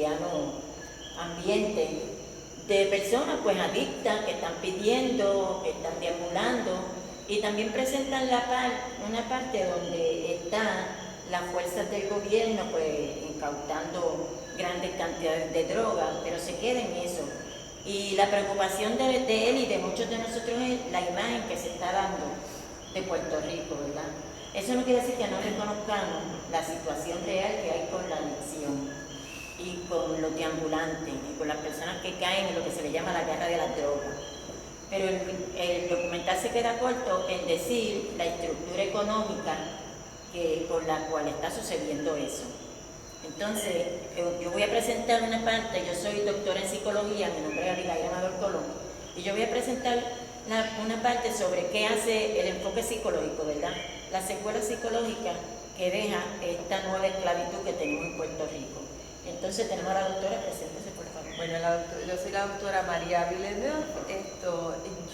cotidiano ambiente de personas pues adictas que están pidiendo, que están deambulando, y también presentan una parte donde están las fuerzas del gobierno pues incautando grandes cantidades de droga, pero se queda en eso. Y la preocupación de él y de muchos de nosotros es la imagen que se está dando de Puerto Rico, ¿verdad? Eso no quiere decir que no reconozcamos la situación real que hay con la adicción y con los deambulantes y con las personas que caen en lo que se le llama la guerra de las drogas. Pero el documental se queda corto en decir la estructura económica con la cual está sucediendo eso. Entonces, yo voy a presentar una parte, yo soy doctora en psicología, mi nombre es Abigail Amador Colón, y yo voy a presentar una parte sobre qué hace el enfoque psicológico, ¿verdad? La secuela psicológica que deja esta nueva esclavitud que tenemos en Puerto Rico. Entonces tenemos a la doctora, preséntese por favor. Bueno, yo soy la doctora María Villeneuve.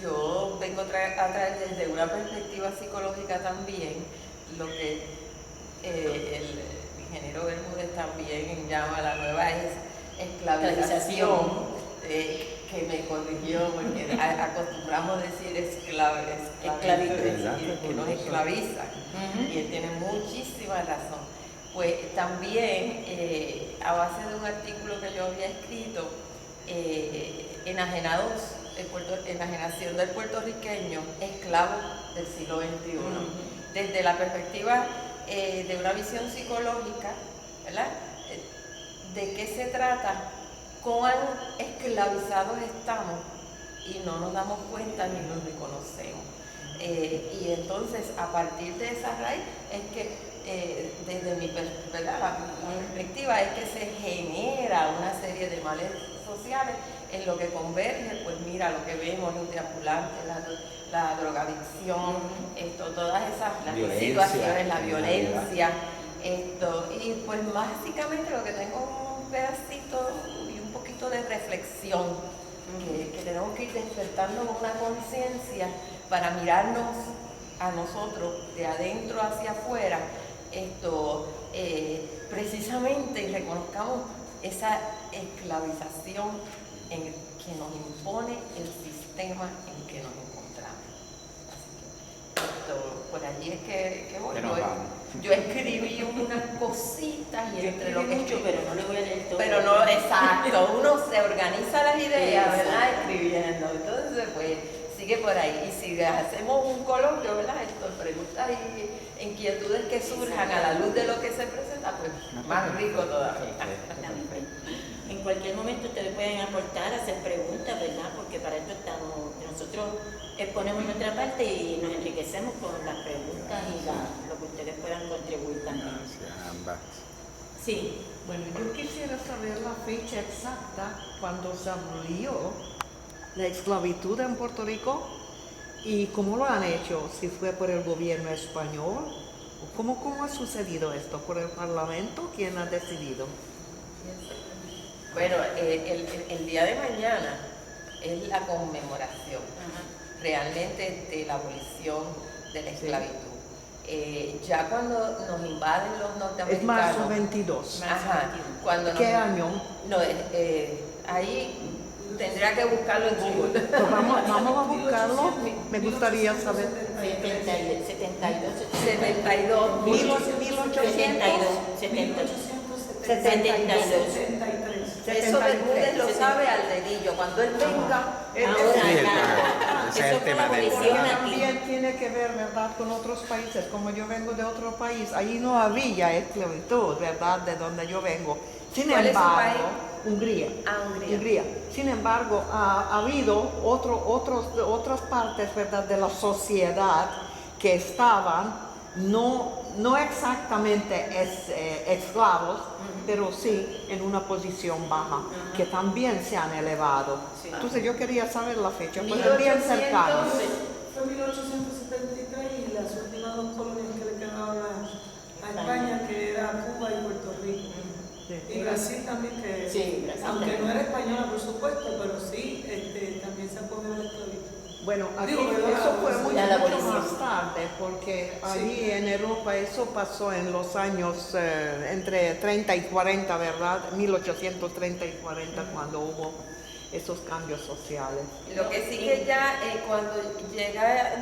Yo vengo a traer desde una perspectiva psicológica también lo que el ingeniero Bermúdez también llama la nueva esclavización, que me corrigió porque acostumbramos decir esclavitud, que nos esclaviza, y él tiene muchísima razón. Pues también, a base de un artículo que yo había escrito, enajenación del puertorriqueño, esclavo del siglo XXI, desde la perspectiva de una visión psicológica, ¿verdad? ¿De qué se trata? ¿Cuán esclavizados estamos? Y no nos damos cuenta ni nos reconocemos. Y entonces, a partir de esa raíz, es que desde mi perspectiva es que se genera una serie de males sociales en lo que converge, pues mira, lo que vemos, los deambulantes, la drogadicción, todas esas situaciones, la violencia, y pues básicamente lo que tengo un pedacito y un poquito de reflexión, que tenemos que ir despertando una conciencia para mirarnos a nosotros de adentro hacia afuera, precisamente, y reconozcamos esa esclavización que nos impone el sistema en que nos encontramos. Así que por allí es que voy. Yo escribí unas cositas y entre lo que mucho, pero no le voy a leer todo. Pero no, exacto, uno se organiza las ideas, ¿verdad? Escribiendo. Entonces, pues sigue por ahí. Y si hacemos un coloquio, ¿verdad? Preguntas y inquietudes que surjan a la luz de lo que se presenta, pues más rico todavía. En cualquier momento ustedes pueden aportar, hacer preguntas, ¿verdad? Porque para esto estamos, nosotros exponemos nuestra parte y nos enriquecemos con las preguntas y lo que ustedes puedan contribuir también. Gracias, ambas. Sí. Bueno, yo quisiera saber la fecha exacta cuando se abolió la esclavitud en Puerto Rico y cómo lo han hecho, si fue por el gobierno español, o cómo ha sucedido esto, por el Parlamento, ¿quién ha decidido? Bueno, el día de mañana es la conmemoración realmente de la abolición de la esclavitud. Ya cuando nos invaden los norteamericanos... Es marzo 22. Ajá. ¿Qué año? No, ahí tendría que buscarlo en Google. Pues vamos a buscarlo, me gustaría saber. 72. 1872. Eso Bermúdez lo sabe al dedillo. Cuando él venga, Ese es el tema del También tiene que ver, ¿verdad?, con otros países. Como yo vengo de otro país, ahí no había esclavitud, ¿verdad?, de donde yo vengo. Sin embargo, Hungría. Hungría. Sin embargo, ha habido otras partes, ¿verdad?, de la sociedad que estaban no exactamente esclavos, pero sí en una posición baja, que también se han elevado. Sí. Entonces yo quería saber la fecha, pues es bien cercano. Fue 1873 y las últimas dos colonias que le quedaban a España, que era Cuba y Puerto Rico. Sí. Y Brasil también, que sí, Brasil aunque también. no era española por supuesto, pero sí, también se acogió la esclavitud. Bueno, aquí Digo, ¿verdad? eso fue La mucho abolición. más tarde, porque allí en Europa eso pasó en los años entre 30 y 40, ¿verdad? 1830 y 40, cuando hubo esos cambios sociales. Lo que sí que ya cuando llega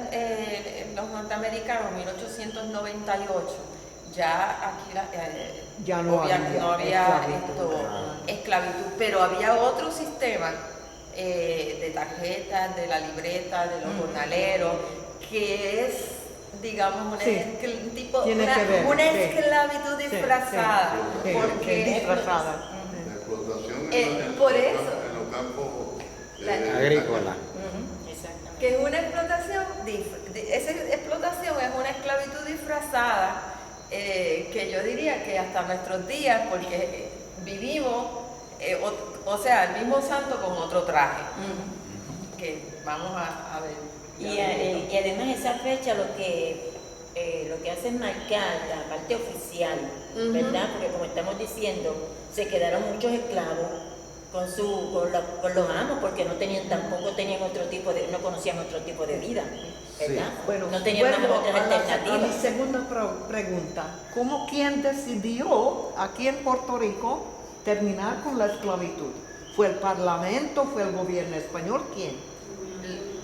los norteamericanos, 1898, ya aquí Ya no obviamente había no había esclavitud, pero había otro sistema de tarjetas, de la libreta, de los jornaleros, que es, digamos, un Sí, tipo, tiene que ver, una sí. esclavitud disfrazada, Sí, porque disfrazada. La explotación por eso. en los campos Agrícola. Exactamente. que es una explotación, esa explotación es una esclavitud disfrazada, que yo diría que hasta nuestros días, porque vivimos, o sea, el mismo santo con otro traje, que vamos a ver. Y además esa fecha lo que hace es marcar la parte oficial, ¿verdad? Porque como estamos diciendo, se quedaron muchos esclavos con los amos, porque tampoco tenían otro tipo no conocían otro tipo de vida, ¿verdad? Bueno, no tenían vuelvo otras a mi alternativas. segunda pregunta. ¿Quién decidió aquí en Puerto Rico terminar con la esclavitud? ¿Fue el Parlamento? ¿Fue el gobierno español? ¿Quién?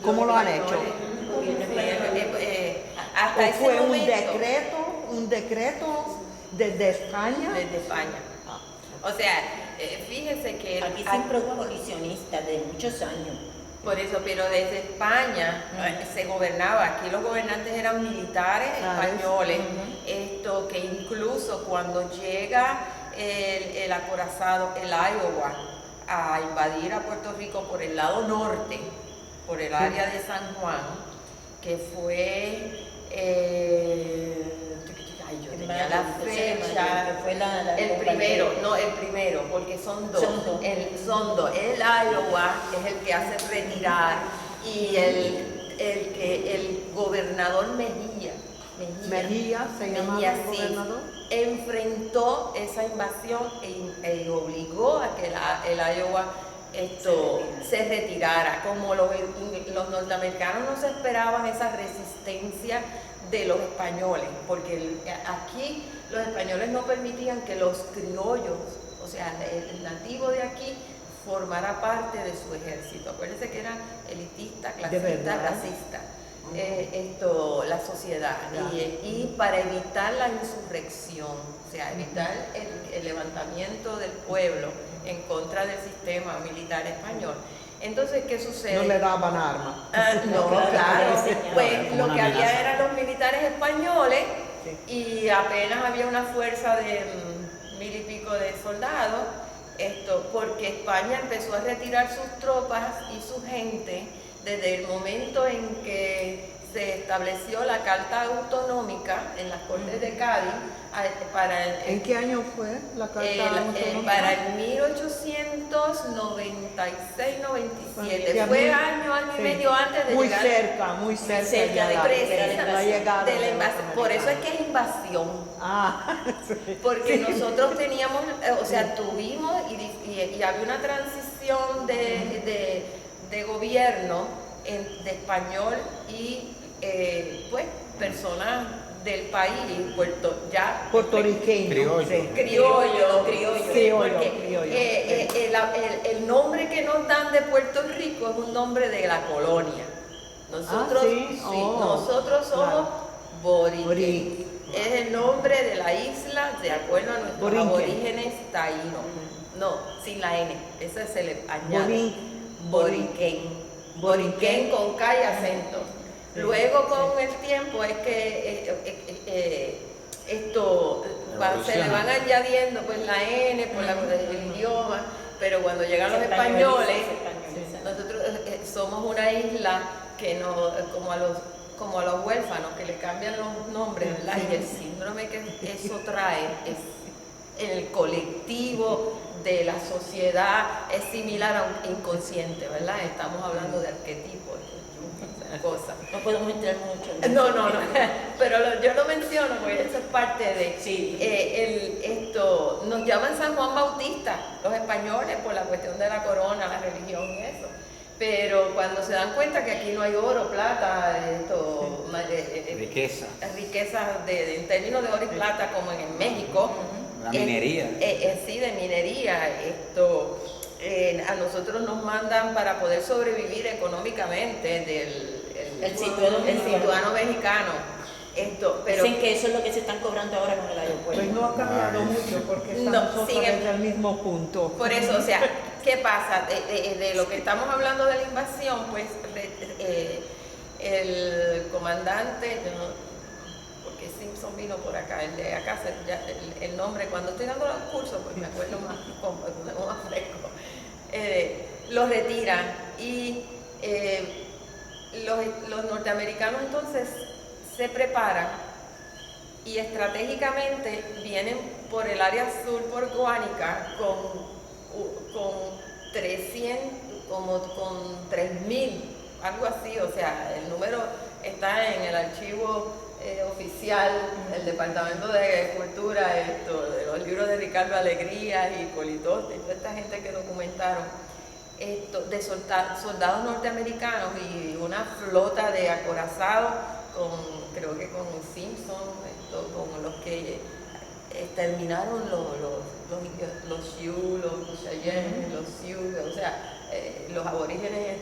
¿Cómo lo han hecho? Hasta ¿O ese fue momento, un decreto desde España? desde España. O sea, fíjese que Aquí siempre hubo abolicionistas de muchos años. por eso, pero desde España se gobernaba. Aquí los gobernantes eran militares españoles. Esto que incluso cuando llega el acorazado, el Iowa, a invadir a Puerto Rico por el lado norte, por el área de San Juan, que fue yo tenía la fecha, que fue el primero, porque son dos. Son dos. El Iowa es el que hace retirar, y el gobernador Mejía se llamaba Mejía, el sí, gobernador. enfrentó esa invasión e obligó a que el Iowa se retirara. Como los norteamericanos no se esperaban esa resistencia de los españoles, porque aquí los españoles no permitían que los criollos, o sea, el nativo de aquí, formara parte de su ejército. Acuérdense que era elitista, clasista, racista, la sociedad, y para evitar la insurrección, o sea, evitar el levantamiento del pueblo en contra del sistema militar español. Entonces, ¿qué sucede? No le daban armas. No, claro. Pues lo que había eran los militares españoles, y apenas había una fuerza de 1000 y pico de soldados, porque España empezó a retirar sus tropas y su gente desde el momento en que se estableció la Carta Autonómica en las Cortes de Cádiz. ¿En qué año fue la Carta Autonómica? Para el 1896-97, fue año y medio antes de llegar. Muy cerca cerca de la llegada de la de invasión. Por eso es que es invasión. Porque nosotros teníamos, o sea, tuvimos y había una transición de gobierno de español y pues personas del país, puertorriqueño. criollo, criollo. El nombre que nos dan de Puerto Rico es un nombre de la colonia. Nosotros, nosotros somos Borique. Es el nombre de la isla de acuerdo a nuestros aborígenes taínos. No, sin la N, ese se le añade. Boriquén con K y acento. Luego con el tiempo es que se le van añadiendo pues la N por el idioma, pero cuando llegan los españoles, nosotros somos una isla que no, como a los huérfanos que le cambian los nombres, ¿verdad? Y el síndrome que eso trae es el colectivo de la sociedad, es similar a un inconsciente, ¿verdad? Estamos hablando de arquetipos, cosas. No podemos entrar mucho en eso. No, pero yo lo menciono porque eso es parte de... Sí. Nos llaman San Juan Bautista, los españoles, por la cuestión de la corona, la religión y eso. Pero cuando se dan cuenta que aquí no hay oro, plata, Riqueza. riquezas en términos de oro y plata como en México, La minería. sí, de minería, a nosotros nos mandan para poder sobrevivir económicamente El situado mexicano. Pero dicen que eso es lo que se están cobrando ahora con el aeropuerto. Pues no ha cambiado Ay, mucho sí. porque No, estamos otra sigue- vez en el mismo punto. por eso, o sea, ¿qué pasa? De lo que estamos hablando de la invasión, pues el comandante, porque Simpson vino por acá, el de acá, el nombre, cuando estoy dando los cursos, pues me acuerdo más fresco, lo retiran y los norteamericanos entonces se preparan y estratégicamente vienen por el área sur, por Guánica, con 300, con 3,000, algo así, o sea, el número está en el archivo oficial del Departamento de Cultura, de los libros de Ricardo Alegría y Politoste, y toda esta gente que documentaron, de soldados norteamericanos y una flota de acorazados, creo que con Simpson, con los que exterminaron los Sioux, los Cheyenne, los Sioux, o sea, los aborígenes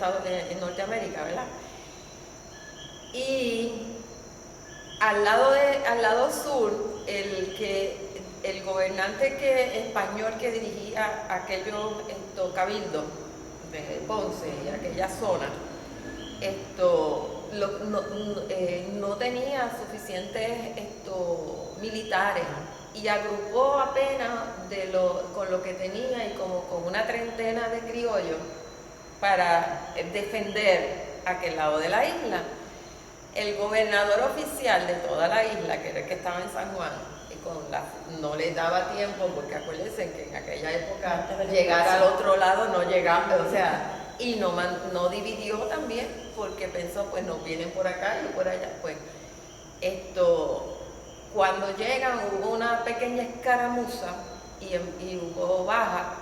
en Norteamérica, ¿verdad? Y al lado sur, el gobernante español que dirigía aquellos cabildos de Ponce y aquella zona, no tenía suficientes militares y agrupó apenas con lo que tenía y como con una treintena de criollos para defender aquel lado de la isla. El gobernador oficial de toda la isla, que era el que estaba en San Juan, no le daba tiempo, porque acuérdense que en aquella época llegar al otro lado no llegaba, o sea, y no dividió también, porque pensó, pues nos vienen por acá y por allá. Pues cuando llegan hubo una pequeña escaramuza y hubo baja,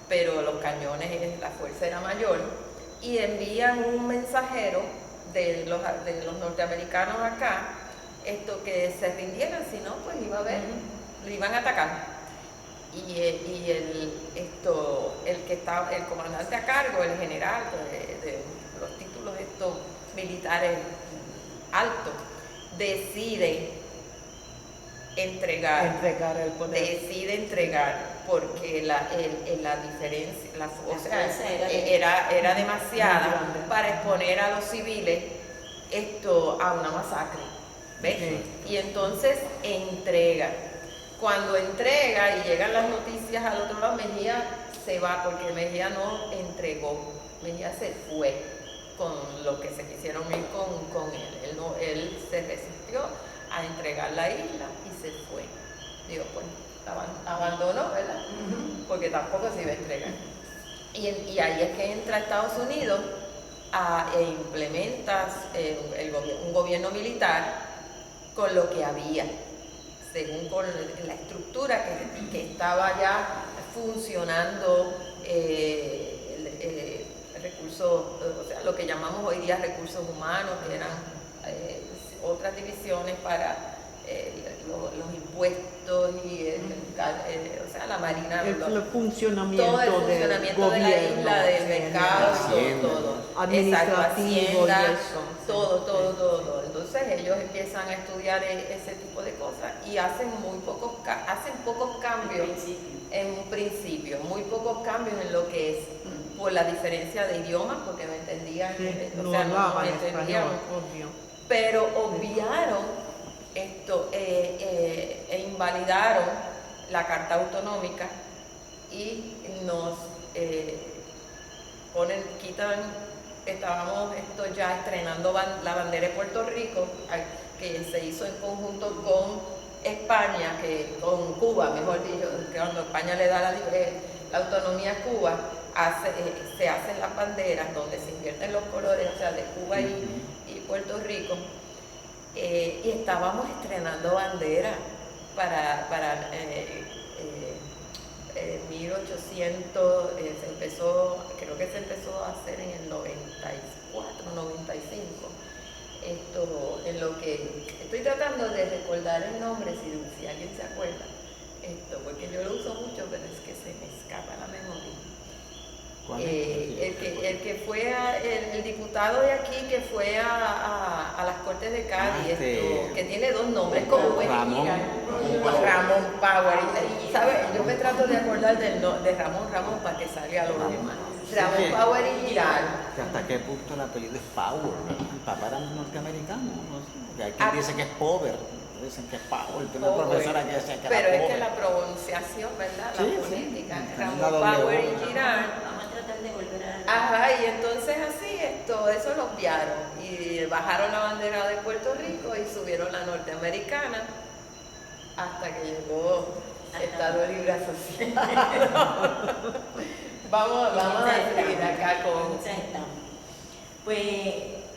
pero los cañones, la fuerza era mayor, y envían un mensajero de los norteamericanos acá, que se rindieran, si no, pues lo iban a atacar. Y el comandante a cargo, el general de los títulos militares altos, decide entregar el poder. Decide entregar porque la diferencia, o sea, era demasiada grande para exponer a los civiles a una masacre, ¿ves? Sí. Y entonces entrega. Cuando entrega y llegan las noticias al otro lado, Mejía se va, porque Mejía no entregó, Mejía se fue con lo que se quisieron ir con él. Él se resistió a entregar la isla y se fue. Digo, pues abandonó, ¿verdad? Porque tampoco se iba a entregar. Y ahí es que entra Estados Unidos e implementa un gobierno militar con lo que había, según con la estructura que estaba ya funcionando, recursos, o sea, lo que llamamos hoy día recursos humanos, que eran otras divisiones para los impuestos y o sea, la marina, El funcionamiento, todo el funcionamiento de la isla, del mercado, todo, administrativo, Hacienda, y eso. todo. Entonces ellos empiezan a estudiar ese tipo de cosas y hacen pocos cambios en un principio, muy pocos cambios en lo que es por la diferencia de idiomas, porque no entendían, No o sea, hablaban no entendían, español, obvio. pero obviaron e invalidaron la Carta Autonómica y nos estábamos ya estrenando la bandera de Puerto Rico, que se hizo en conjunto con España, con Cuba, mejor dicho, que cuando España le da la autonomía a Cuba, se hacen las banderas donde se invierten los colores, o sea, de Cuba y Puerto Rico. Y estábamos estrenando bandera para 1800, creo que se empezó a hacer en el 94, 95. En lo que estoy tratando de recordar el nombre, si alguien se acuerda, porque yo lo uso mucho, pero es que se me escapa la memoria. El que fue el diputado de aquí que fue a las Cortes de Cádiz, que tiene dos nombres, como Ramón Power. ¿Sabe? Yo me trato de acordar de Ramón para que salga lo demás. Ramón Power y Girard. ¿Hasta qué punto el apellido es Power? El papá era norteamericano, no sé, porque hay quien dice que es Power, dicen que es Power, tengo una profesora que decía que era pero Power. es que la pronunciación, ¿verdad? La fonética. Sí. Ramón Power y Girard. Vamos a tratar de volver a... Ajá, y entonces así eso lo obviaron y bajaron la bandera de Puerto Rico y subieron la norteamericana hasta que llegó Estado Libre Asociado. vamos a seguir acá con... Pues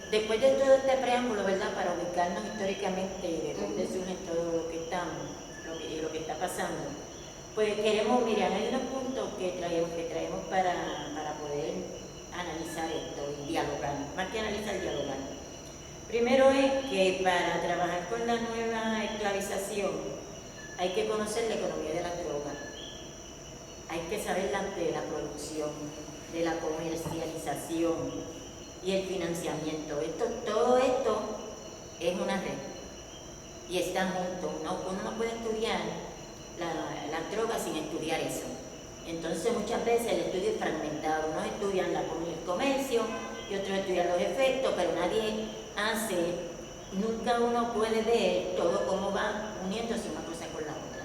después de todo este preámbulo, ¿verdad? Para ubicarnos históricamente de dónde surge todo lo que lo que está pasando, pues queremos, miren, hay unos puntos que traemos para poder analizar esto y dialogar, más que analizar, dialogar. Primero es que para trabajar con la nueva esclavización hay que conocer la economía de las drogas, hay que saber de la producción, de la comercialización y el financiamiento. Todo esto es una red y están juntos. Uno no puede estudiar las drogas sin estudiar eso. Entonces muchas veces el estudio es fragmentado, unos estudian el comercio y otros estudian los efectos, pero nunca uno puede ver todo cómo va uniéndose una cosa con la otra.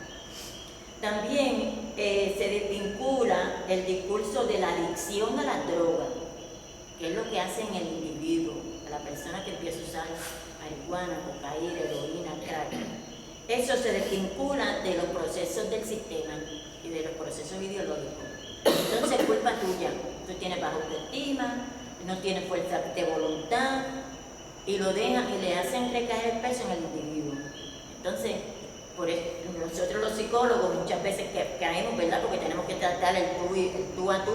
También se desvincula el discurso de la adicción a las drogas, que es lo que hace en el individuo, a la persona que empieza a usar marihuana, cocaína, heroína, crack. Eso se desvincula de los procesos del sistema y de los procesos ideológicos. Entonces es culpa tuya. Tú tienes baja autoestima, no tienes fuerza de voluntad y lo dejan y le hacen recaer el peso en el individuo. Entonces, nosotros los psicólogos muchas veces caemos, ¿verdad? Porque tenemos que tratar el tú a tú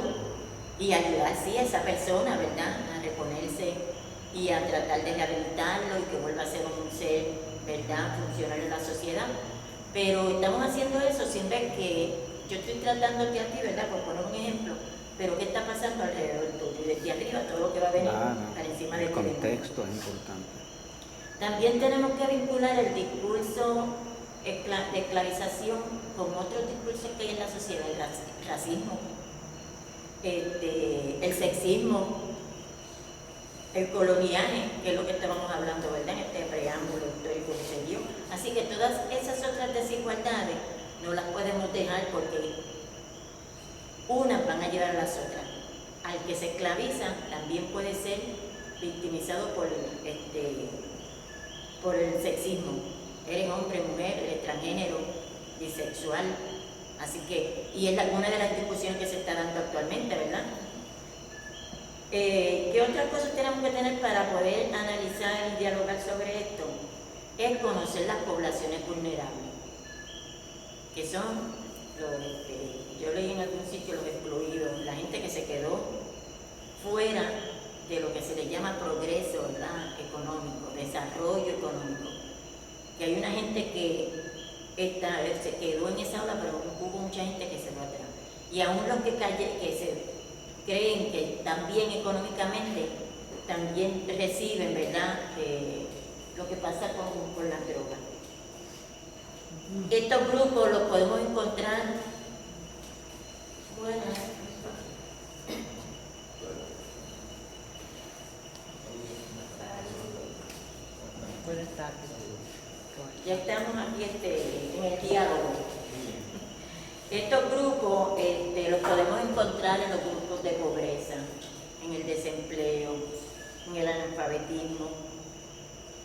y ayudar, sí, a esa persona, ¿verdad? A reponerse y a tratar de rehabilitarlo y que vuelva a ser un ser, ¿verdad?, funcional en la sociedad. Pero estamos haciendo eso sin ver que yo estoy tratándote a ti, ¿verdad?, por poner un ejemplo, pero ¿qué está pasando alrededor tuyo? Y desde arriba todo lo que va a venir para encima de ti. El contexto es importante. También tenemos que vincular el discurso de esclavización con otros discursos que hay en la sociedad, el racismo, el sexismo, el coloniaje, que es lo que estábamos hablando, ¿verdad?, en este preámbulo histórico que se dio. Así que todas esas otras desigualdades no las podemos dejar porque unas van a llevar a las otras. Al que se esclaviza también puede ser victimizado por el sexismo. Eres hombre, mujer, eres transgénero, bisexual. Así que, y es una de las discusiones que se está dando actualmente, ¿verdad? ¿Qué otras cosas tenemos que tener para poder analizar y dialogar sobre esto? Es conocer las poblaciones vulnerables, que son yo leí en algún sitio los excluidos, la gente que se quedó fuera de lo que se le llama progreso, ¿verdad?, económico, desarrollo económico. Que hay una gente que se quedó en esa ola, pero hubo mucha gente que se fue atrás. Y aún los que se creen que están bien económicamente, también reciben, ¿verdad?, lo que pasa con las drogas. Estos grupos los podemos encontrar, bueno, Buenas tardes. ya estamos aquí en el diálogo. Estos grupos los podemos encontrar en los grupos de pobreza, en el desempleo, en el analfabetismo,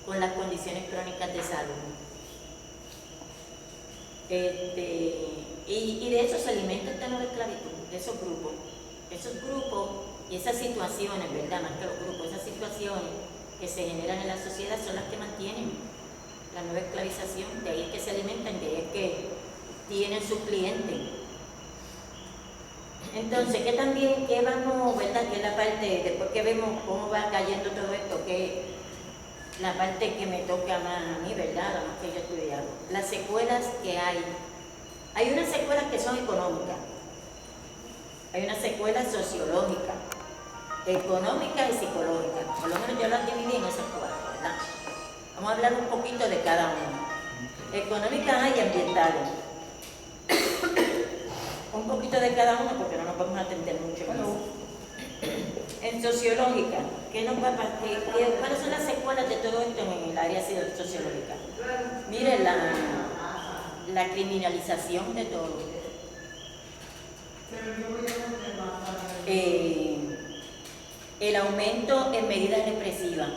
con las condiciones crónicas de salud. Y de eso se alimenta esta nueva esclavitud, de esos grupos. Esos grupos y esas situaciones, ¿verdad?, más que los grupos, esas situaciones que se generan en la sociedad son las que mantienen la nueva esclavización. De ahí es que se alimentan, de ahí es que tienen sus clientes. Entonces, ¿qué vamos, verdad? Que es la parte, después que vemos cómo va cayendo todo esto, que es la parte que me toca más a mí, ¿verdad? La más que yo he estudiado. Las secuelas que hay. Hay unas secuelas que son económicas. Hay unas secuelas sociológicas, económicas y psicológicas. Por lo menos yo las dividí en esas cuatro, ¿verdad? Vamos a hablar un poquito de cada una. Económicas y ambientales. Un poquito de cada uno porque no nos vamos a atender mucho en eso. En sociológica, ¿cuáles son las secuelas de todo esto en el área sociológica? Mire, la criminalización de todo. El aumento en medidas represivas.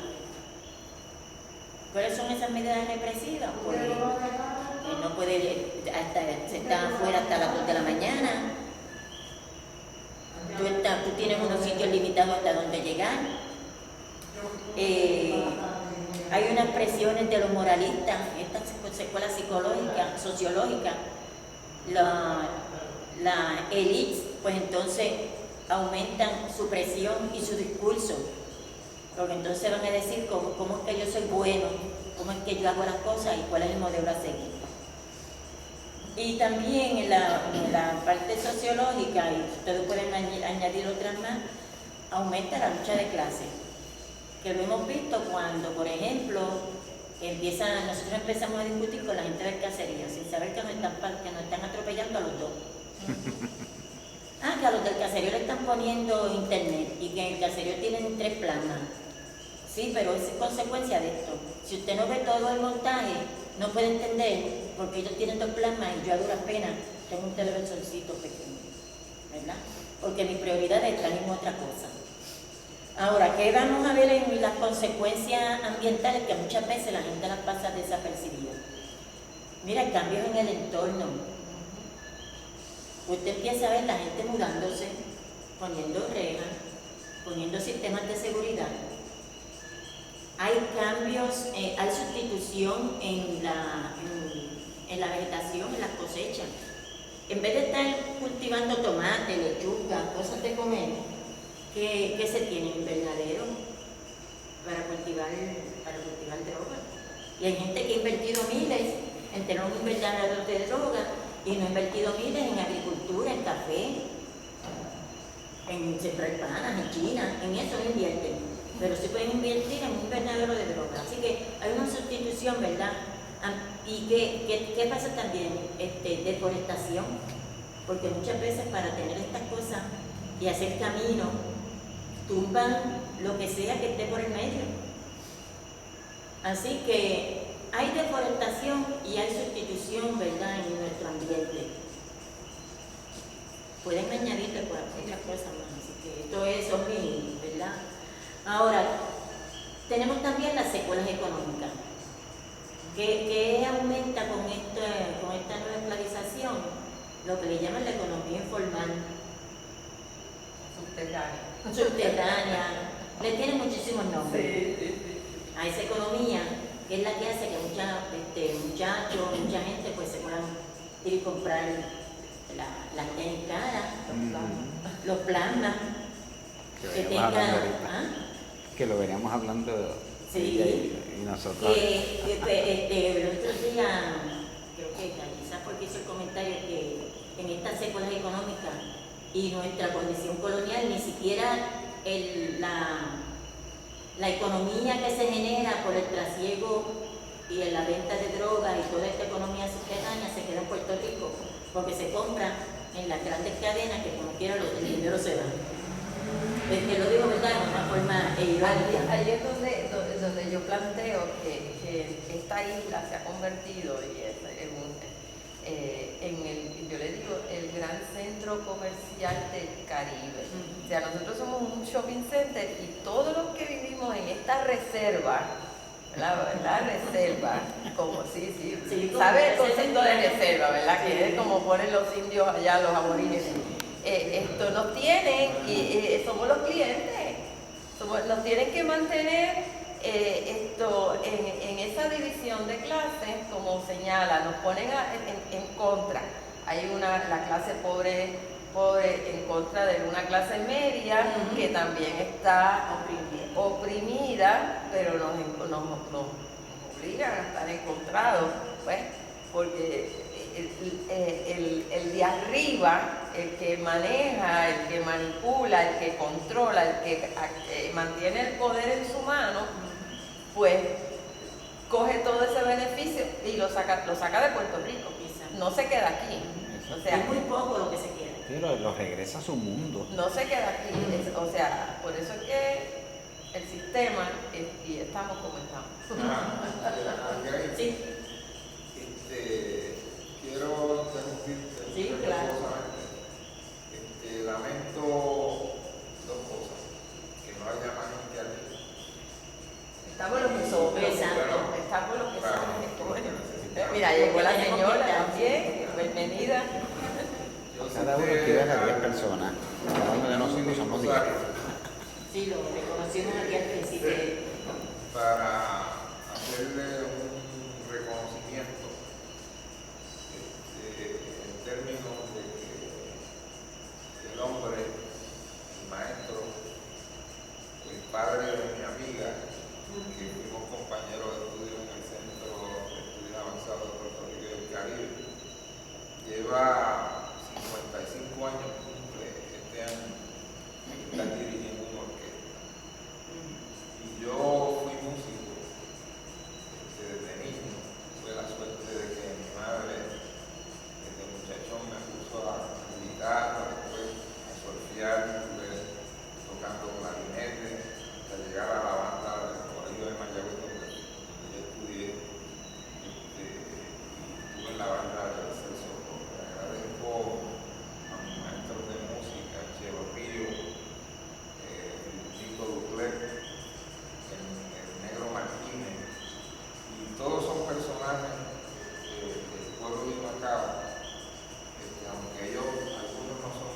¿Cuáles son esas medidas represivas? Pues, no puede se está afuera hasta las 2 de la mañana. Tú tienes unos sitios limitados hasta donde llegar. Hay unas presiones de los moralistas, estas secuelas psicológicas, sociológicas. La élite, pues entonces aumentan su presión y su discurso. Porque entonces van a decir cómo es que yo soy bueno, cómo es que yo hago las cosas y cuál es el modelo a seguir. Y también en la parte sociológica, y ustedes pueden añadir otras más, aumenta la lucha de clases. Que lo hemos visto cuando, por ejemplo, nosotros empezamos a discutir con la gente del caserío, sin saber que nos están atropellando a los dos. Que a los del caserío le están poniendo internet y que en el caserío tienen 3 plasmas. Sí, pero es consecuencia de esto. Si usted no ve todo el montaje, no puede entender porque ellos tienen 2 plasmas y yo a duras penas tengo un televisorcito pequeño, ¿verdad? Porque mis prioridades están en otra cosa. Ahora, ¿qué vamos a ver en las consecuencias ambientales que muchas veces la gente las pasa desapercibidas? Mira, cambios en el entorno. Usted empieza a ver la gente mudándose, poniendo rejas, poniendo sistemas de seguridad. Hay cambios, hay sustitución en la vegetación, en las cosechas. En vez de estar cultivando tomate, lechuga, cosas de comer, ¿qué se tiene? Invernadero para cultivar droga. Y hay gente que ha invertido miles en tener un invernadero de droga y no ha invertido miles en agricultura, en café, en sembrar panas, en China, en eso no invierten. Pero sí pueden invertir en un invernadero de droga. Así que hay una sustitución, ¿verdad? ¿Y qué pasa también? Deforestación. Porque muchas veces para tener estas cosas y hacer camino, tumban lo que sea que esté por el medio. Así que hay deforestación y hay sustitución, ¿verdad?, en nuestro ambiente. Pueden añadirle otras cosas más. Así que esto es horrible, ¿verdad? Ahora, tenemos también las secuelas económicas. ¿Qué aumenta con esta nueva esclavización? Lo que le llaman la economía informal. Subterránea. Le tiene muchísimos nombres. Sí. A esa economía, que es la que hace que muchachos, mucha gente pues se puedan ir y comprar las tenis caras, los plasmas. Que lo veníamos hablando sí, y nosotros. El otro día, creo que quizás porque hizo el comentario que en estas secuelas económicas y nuestra condición colonial, ni siquiera la economía que se genera por el trasiego y en la venta de drogas y toda esta economía subterránea se queda en Puerto Rico, porque se compra en las grandes cadenas que como quiera el dinero se da. Que lo digo, ¿verdad?, de una forma irónica. Ahí es donde yo planteo que esta isla se ha convertido yo le digo, el gran centro comercial del Caribe. O sea, nosotros somos un shopping center y todos los que vivimos en esta reserva, la reserva, como sí, ¿sabe el concepto de reserva, verdad? Que es como ponen los indios allá, los aborígenes. Esto nos tienen y somos los clientes, nos tienen que mantener en esa división de clases, como señala, nos ponen en contra. Hay la clase pobre en contra de una clase media que también está oprimida, pero nos obligan a estar encontrados, pues, porque el de arriba, el que maneja, el que manipula, el que controla, el que mantiene el poder en su mano, pues coge todo ese beneficio y lo saca de Puerto Rico. No se queda aquí. O sea, es muy poco lo que se queda. Pero lo regresa a su mundo. No se queda aquí. O sea, por eso es que el sistema, y estamos como estamos. Sí. Quiero interrumpirte. Sí, claro. Lamento dos cosas. Que no haya más gente aquí. Estamos los que somos. Exacto. Estamos los que Claro, somos. Mira, llegó la señora también. Bienvenida. Cada uno quiere a 10 personas. Cada uno de nosotros somos 10. Sí, lo reconocimos aquí al principio. Para hacerle un reconocimiento en términos de que el hombre, el maestro, el padre de mi amiga, que fuimos compañeros de estudio en el Centro de Estudios Avanzados de Puerto Rico y del Caribe, lleva 55 años, cumple este año, está dirigiendo una orquesta. Y yo fui músico desde niño. Tuve la suerte de que mi madre, desde muchachón, me puso a guitarra, después a solfear, estuve tocando clarinete, hasta llegar a la banda del Colegio de Mayagüez, donde yo estudié, y estuve en la banda del Celso. Le agradezco a mis maestros de música, Chelo Río, Tito Ducler, el Negro Martínez, y todos son personajes del pueblo de Macao, aunque ellos, algunos no son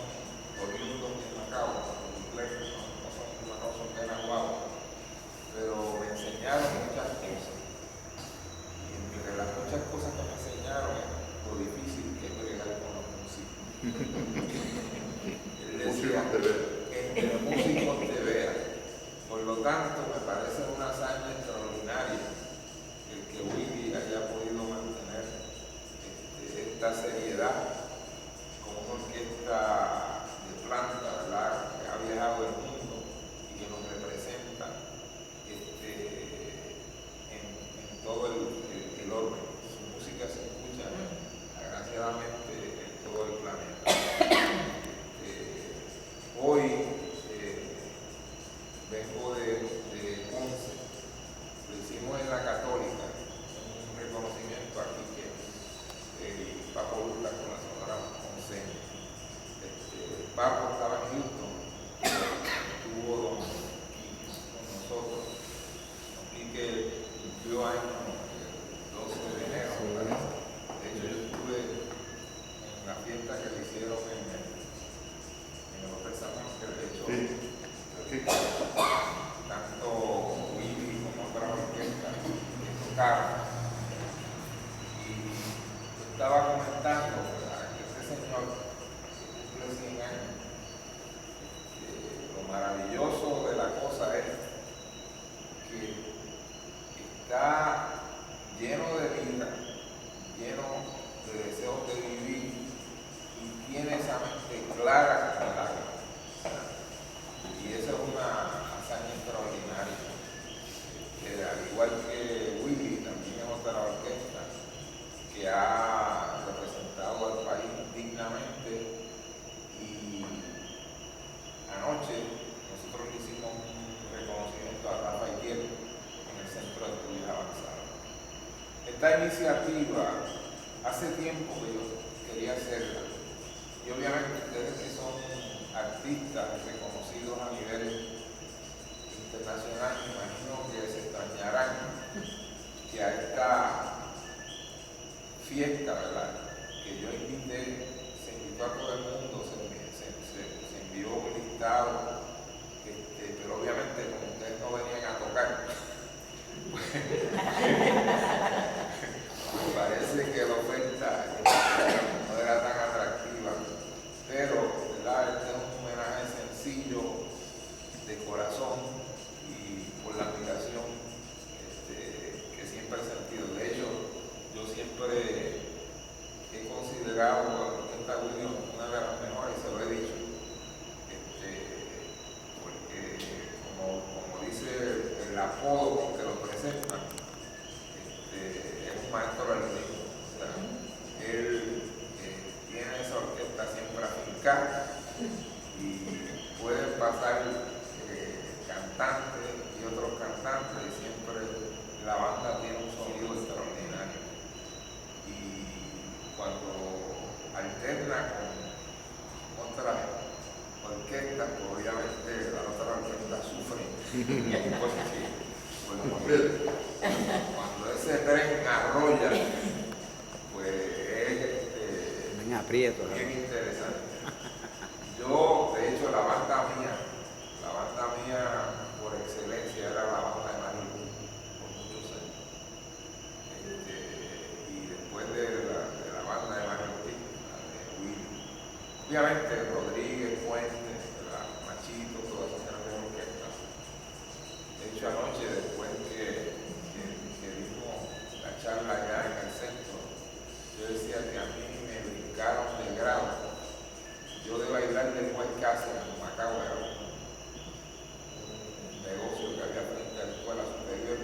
oriundos de Macao, Ducler no son de Macao, son de Nahuatl, pero me enseñaron muchas cosas, y entre las muchas cosas que me enseñaron es lo difícil que es bregar con los músicos. Él decía, entre músicos te veas. Por lo tanto, me parece una hazaña extraordinaria el que Willy haya podido mantener esta seriedad como una orquesta de planta, ¿verdad?, que ha viajado el mundo y que nos representa en todo el orden. Su música se escucha agraciadamente en todo el planeta. Hoy vengo de Ponce, lo hicimos en la Católica, un reconocimiento aquí que el Papo Lula con la Sonora Ponceña. El Papo estaba en Houston, estuvo con nosotros, y que cumplió años el 12 de enero, ¿verdad? De hecho, yo estuve en la fiesta que le hicieron en el Hotel San Juan, que de hecho tanto Willy como otras orquestas que tocaron. Y yo estaba comentando, ¿verdad?, que este señor que cumple 100 años, lo maravilloso de la cosa es que está lleno de vida, lleno de deseos de vivir y tiene esa mente clara como el agua. Y esa es una hazaña extraordinaria. Al igual que Willy, también es otra orquesta que ha representado al país dignamente. Y anoche nosotros le hicimos un reconocimiento a Rafa Itiel en el Centro de Estudios Avanzados. Esta iniciativa, hace tiempo que yo quería hacerla, y obviamente ustedes que son artistas reconocidos a nivel internacional, me imagino que se extrañarán que a esta fiesta, ¿verdad?, que yo invité, se invitó a todo el mundo, se envió un listado, pero obviamente como ustedes no venían a tocar, me parece que la oferta no era tan atractiva, pero apodo con que lo presentan, es un maestro del ritmo. O sea, él tiene esa orquesta siempre afincada y pueden pasar cantantes y otros cantantes y siempre la banda tiene un sonido extraordinario. Y cuando alterna con otras orquestas, pues obviamente la otra orquesta sufre. Cuando ese tren arrolla, pues es Ven aprieto. bien interesante. Yo, de hecho, la banda mía por excelencia era la banda de Mario por muchos años. Y después de la banda de Mario Ortiz, la de Willy. Obviamente Rodríguez, Fuentes, Machito, todas esas grandes orquestas. De hecho, anoche, después que dimos la charla allá en el centro, yo decía que a mí me brincaron de grado. Yo de bailar del White Castle en Macao, era un negocio que había frente a la escuela superior.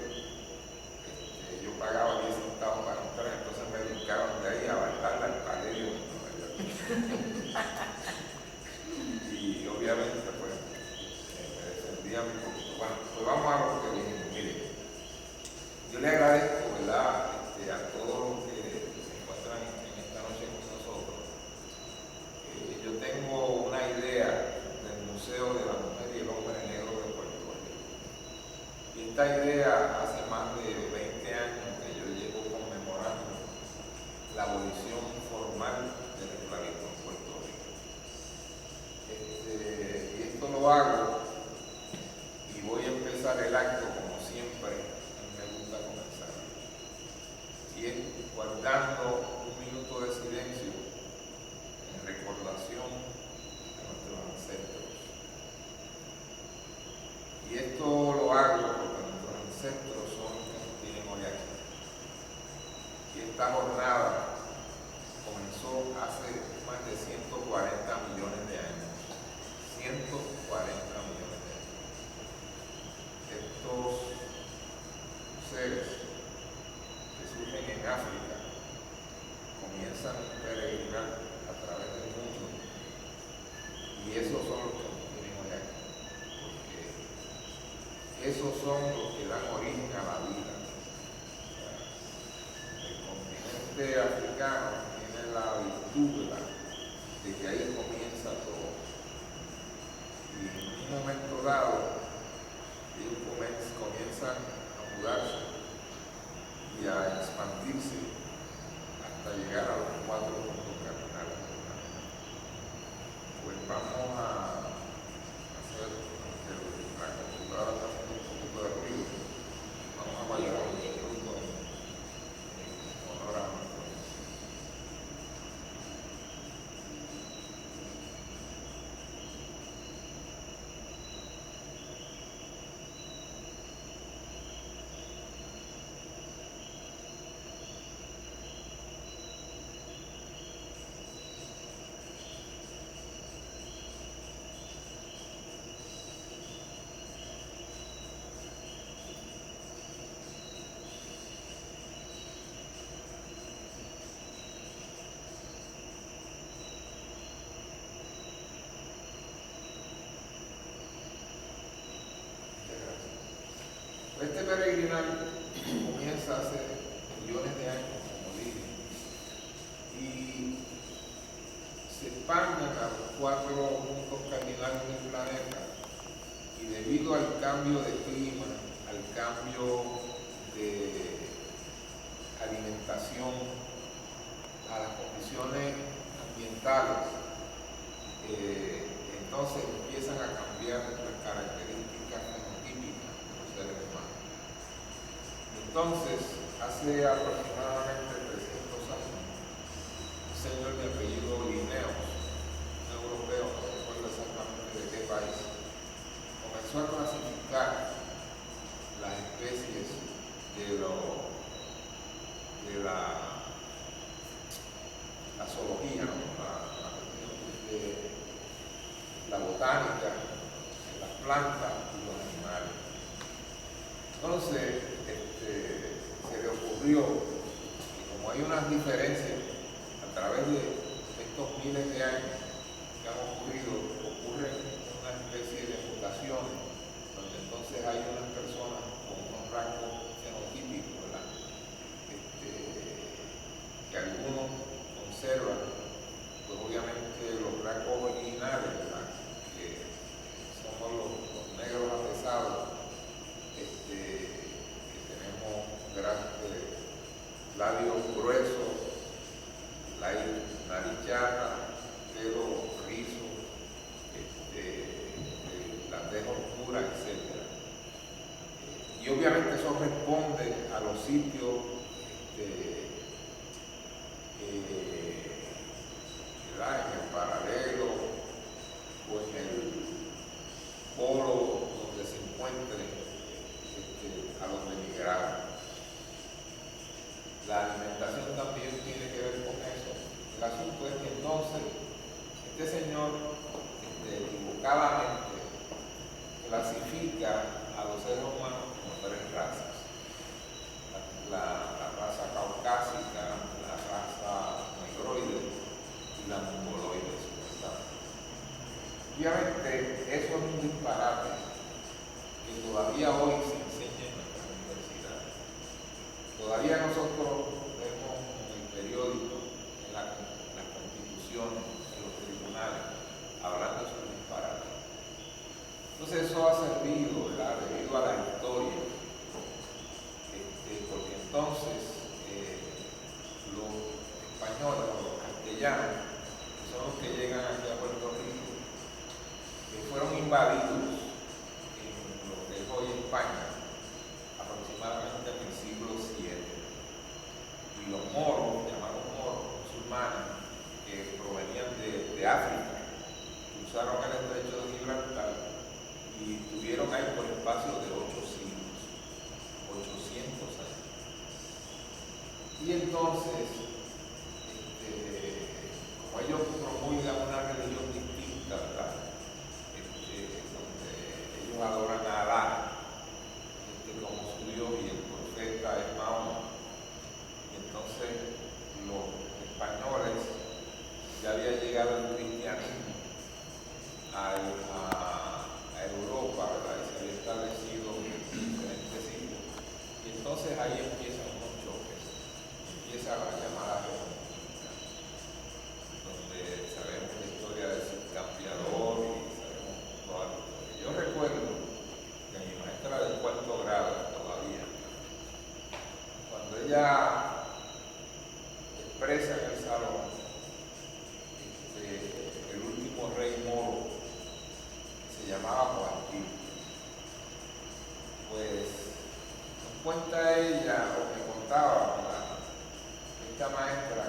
Yo pagaba 10 centavos para entrar, entonces me brincaron de ahí a bailar al Palerio. Y obviamente pues me defendía un poquito. Bueno, pues vamos a lo que viene. Mire, yo le agradezco, ¿verdad?, a todos los que se encuentran en esta noche con nosotros. Yo tengo una idea del Museo de la Mujer y el Hombre Negro de Puerto Rico. Y esta idea hace más de 20 años que yo llevo conmemorando la abolición formal del esclavismo en Puerto Rico. Y esto lo hago y voy a empezar el acto como siempre me gusta comenzar. Y es guardando un minuto de silencio en recordación de nuestros ancestros. Y esto lo hago porque nuestros ancestros son los que nos tienen hoy aquí. Y esta jornada comenzó hace más de 140 millones de años. 140 millones de años. Estos seres que surgen en África comienzan a peregrinar a través del mundo y esos son los que nos tienen hoy aquí, porque esos son los que dan origen a la vida. El continente africano tiene la virtud de que ahí comienza todo y en un momento dado ellos comienzan a mudarse y a expandirse hasta llegar a los 4 puntos cardinales. Pues vamos a hacer que la computadora está haciendo un poquito de ruido. Vamos a bailar un minuto en honor a nuestro. Este peregrinar comienza hace millones de años, como dije, y se expande a los 4 puntos cardinales del planeta y debido al cambio de clima, al cambio de alimentación, a las condiciones ambientales, entonces empiezan a cambiar las características fenotípicas de los seres humanos. Entonces, hace aproximadamente 300 años, un señor de apellido Linnaeus, un europeo, no recuerdo exactamente de qué país, comenzó a clasificar las especies de la zoología, ¿no? La botánica, las plantas y los animales. Entonces, se le ocurrió que como hay unas diferencias a través de estos miles de años que han ocurren una especie de mutaciones, donde entonces hay unas personas con unos rasgos fenotípicos, ¿verdad? Que algunos conservan, pues obviamente los rasgos originales, ¿verdad? Que somos los negros atesados, que tenemos labios gruesos, nariz chata, pelo rizo, la teja oscura, etc. Y obviamente eso responde a los sitios ¿verdad? En el paralelo o en el polo donde se encuentre a donde migraron. La alimentación también tiene que ver con eso. El asunto es que entonces este señor equivocadamente clasifica a los seres humanos como 3 razas. La raza caucásica, la raza negroide y la mongoloide, supuestamente. Obviamente eso es un disparate que todavía hoy se enseña en nuestras universidades. Todavía nosotros vemos en el periódico, en las constituciones, en los tribunales, hablando de esos disparates. Entonces eso ha servido, ¿verdad? Debido a la historia, porque entonces los españoles o los castellanos, que son los que llegan aquí a Puerto Rico, fueron invadidos en lo que es hoy España, aproximadamente en el siglo VII. Y los moros, llamados moros musulmanes, que provenían de África, cruzaron el estrecho de Gibraltar y estuvieron ahí por espacio de 8 siglos, 800 años. Y entonces, como ellos promulgan una religión distinta, ¿verdad? Donde ellos adoran a Alá como su Dios y el profeta es Mahoma. Y entonces los españoles ya había llegado el cristianismo a Europa, ¿verdad? Y se había establecido en diferentes sitios. Y entonces ahí empiezan unos choques. Empieza la llamada Reconquista, donde sabemos la historia del Cid Campeador y sabemos toda la historia. Yo recuerdo que mi maestra del 4º grado todavía, cuando ella expresa en el salón el último rey moro, que se llamaba Joaquín, pues nos cuenta ella, o me contaba esta maestra,